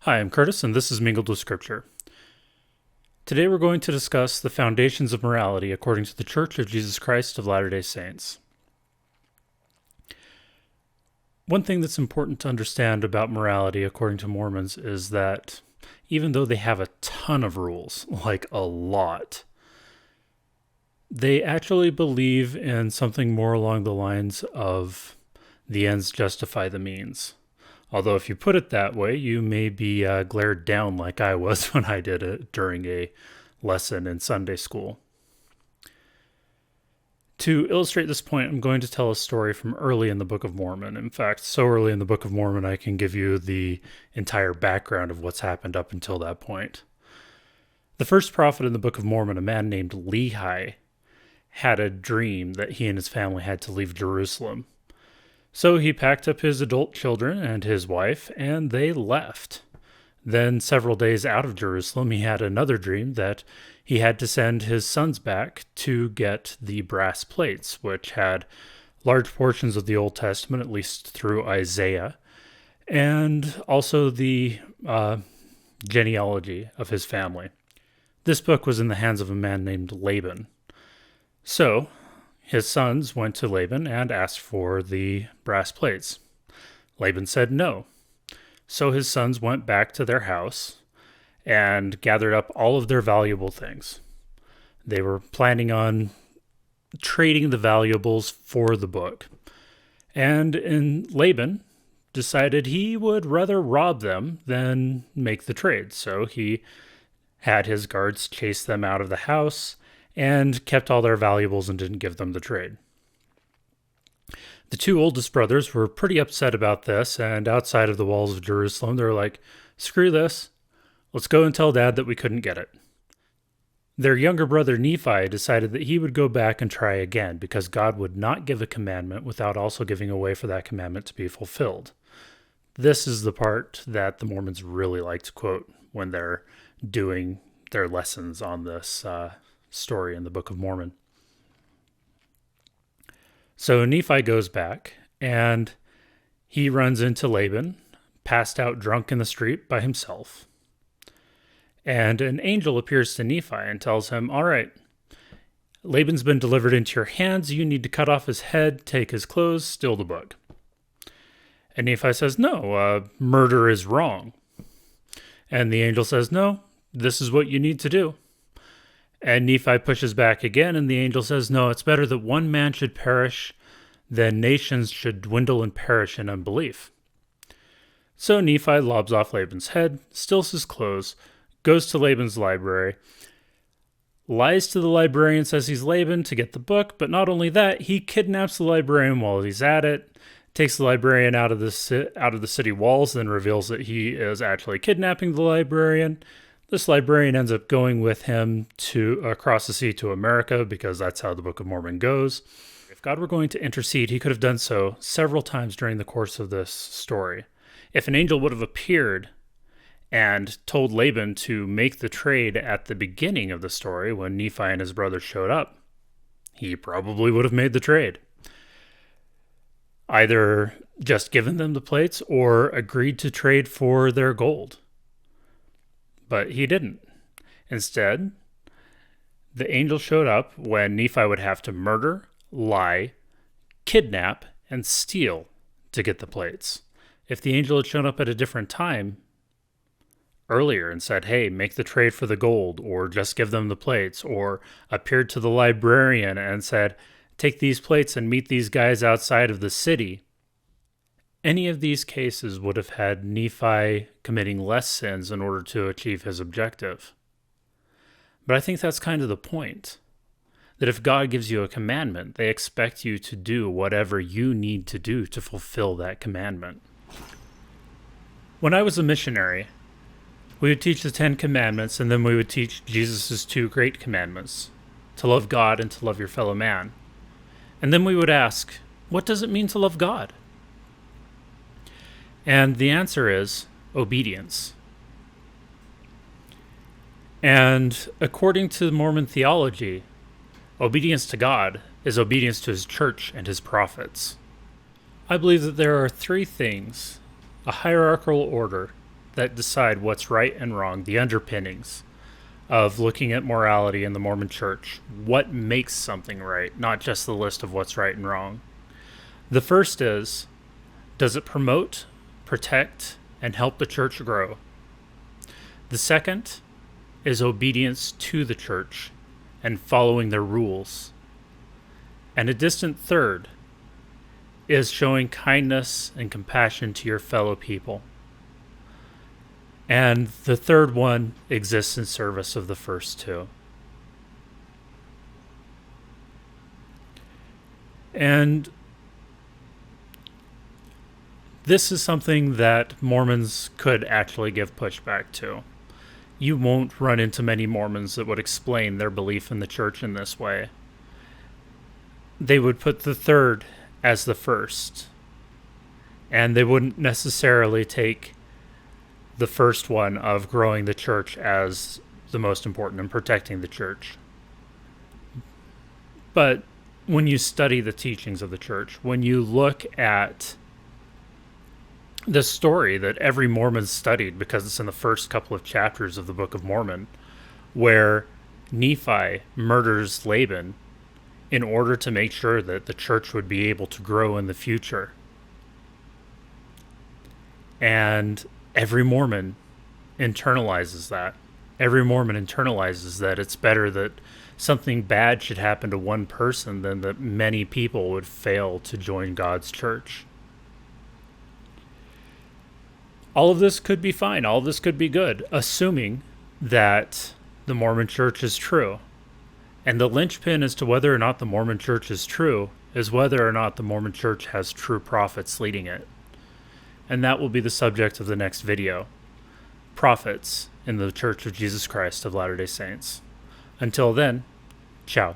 Hi, I'm Curtis, and this is Mingled with Scripture. Today we're going to discuss the foundations of morality according to the Church of Jesus Christ of Latter-day Saints. One thing that's important to understand about morality according to Mormons is that even though they have a ton of rules, like a lot, they actually believe in something more along the lines of the ends justify the means. Although if you put it that way, you may be glared down like I was when I did it during a lesson in Sunday school. To illustrate this point, I'm going to tell a story from early in the Book of Mormon. In fact, so early in the Book of Mormon, I can give you the entire background of what's happened up until that point. The first prophet in the Book of Mormon, a man named Lehi, had a dream that he and his family had to leave Jerusalem. So he packed up his adult children and his wife, and they left. Then, several days out of Jerusalem, he had another dream that he had to send his sons back to get the brass plates, which had large portions of the Old Testament, at least through Isaiah, and also the genealogy of his family. This book was in the hands of a man named Laban. So, his sons went to Laban and asked for the brass plates. Laban said no. So his sons went back to their house and gathered up all of their valuable things. They were planning on trading the valuables for the book. And Laban decided he would rather rob them than make the trade. So he had his guards chase them out of the house and kept all their valuables and didn't give them the trade. The two oldest brothers were pretty upset about this, and outside of the walls of Jerusalem, they were like, screw this, let's go and tell Dad that we couldn't get it. Their younger brother Nephi decided that he would go back and try again, because God would not give a commandment without also giving a way for that commandment to be fulfilled. This is the part that the Mormons really like to quote when they're doing their lessons on this story in the Book of Mormon. So Nephi goes back and he runs into Laban, passed out drunk in the street by himself. And an angel appears to Nephi and tells him, all right, Laban's been delivered into your hands. You need to cut off his head, take his clothes, steal the book. And Nephi says, no, murder is wrong. And the angel says, no, this is what you need to do. And Nephi pushes back again, and the angel says, no, it's better that one man should perish than nations should dwindle and perish in unbelief. So Nephi lobs off Laban's head, steals his clothes, goes to Laban's library, lies to the librarian, says he's Laban to get the book, but not only that, he kidnaps the librarian while he's at it, takes the librarian out of the city walls, then reveals that he is actually kidnapping the librarian. This librarian ends up going with him to across the sea to America, because that's how the Book of Mormon goes. If God were going to intercede, he could have done so several times during the course of this story. If an angel would have appeared and told Laban to make the trade at the beginning of the story when Nephi and his brothers showed up, he probably would have made the trade. Either just given them the plates or agreed to trade for their gold. But he didn't. Instead, the angel showed up when Nephi would have to murder, lie, kidnap, and steal to get the plates. If the angel had shown up at a different time earlier and said, hey, make the trade for the gold, or just give them the plates, or appeared to the librarian and said, take these plates and meet these guys outside of the city, any of these cases would have had Nephi committing less sins in order to achieve his objective. But I think that's kind of the point. That if God gives you a commandment, they expect you to do whatever you need to do to fulfill that commandment. When I was a missionary, we would teach the 10 Commandments, and then we would teach Jesus' 2 great commandments, to love God and to love your fellow man. And then we would ask, what does it mean to love God? And the answer is obedience. And according to Mormon theology, obedience to God is obedience to his church and his prophets. I believe that there are 3 things, a hierarchical order, that decide what's right and wrong, the underpinnings of looking at morality in the Mormon Church. What makes something right, not just the list of what's right and wrong. The first is, does it promote, protect, and help the church grow? The second is obedience to the church and following their rules. And a distant third is showing kindness and compassion to your fellow people. And the third one exists in service of the first two. And this is something that Mormons could actually give pushback to. You won't run into many Mormons that would explain their belief in the church in this way. They would put the third as the first, and they wouldn't necessarily take the first one of growing the church as the most important and protecting the church. But when you study the teachings of the church, when you look at the story that every Mormon studied, because it's in the first couple of chapters of the Book of Mormon, where Nephi murders Laban in order to make sure that the church would be able to grow in the future. And every Mormon internalizes that. Every Mormon internalizes that it's better that something bad should happen to one person than that many people would fail to join God's church. All of this could be fine. All of this could be good, assuming that the Mormon church is true. And the linchpin as to whether or not the Mormon church is true is whether or not the Mormon church has true prophets leading it. And that will be the subject of the next video. Prophets in the Church of Jesus Christ of Latter-day Saints. Until then, ciao.